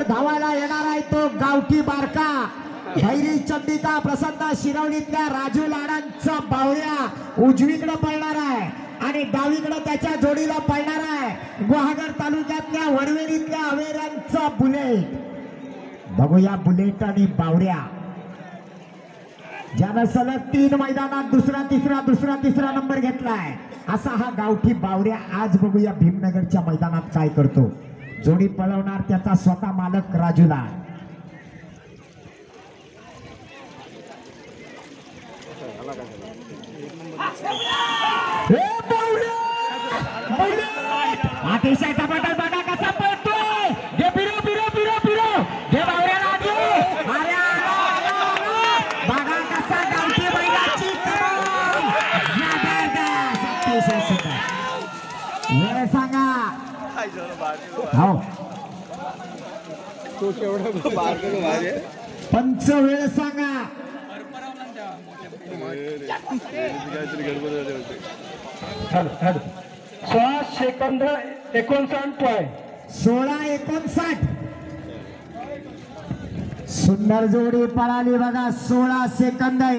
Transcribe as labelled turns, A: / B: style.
A: धावायला येणार आहे तो गावठी बारका भैरी चंदिका प्रसन्न शिरवणीतल्या राजू लाडांचा बावऱ्या उजवीकडे पळणार आहे आणि डावीकडे त्याच्या जोडीला पळणार आहे गुहागर तालुक्यातल्या वडवेलीतल्या अवेरांचा बुलेट। बघूया बुलेट आणि बावऱ्या ज्यानं सलग 3 मैदानात दुसरा तिसरा नंबर घेतलाय असा हा गावठी बावऱ्या आज बघूया भीमनगरच्या मैदानात काय करतो। जोडी पळवणार त्याचा स्वतः मालक राजू लाड। अतिशय टमाटर बघा कसा पळतोय घे फिरो घे बावऱ्याला घे अरे बघा कसा गावठी बैलाची कमाल जबरदस्त अतिशय सुंदर वेळ सांगा हो
B: तो केवढा बारका भारी आहे
A: पंच वेळ सांगा
B: 16 सेकंद 59
A: 16:59 सुंदर जोडी पळाली बघा 16 सेकंद।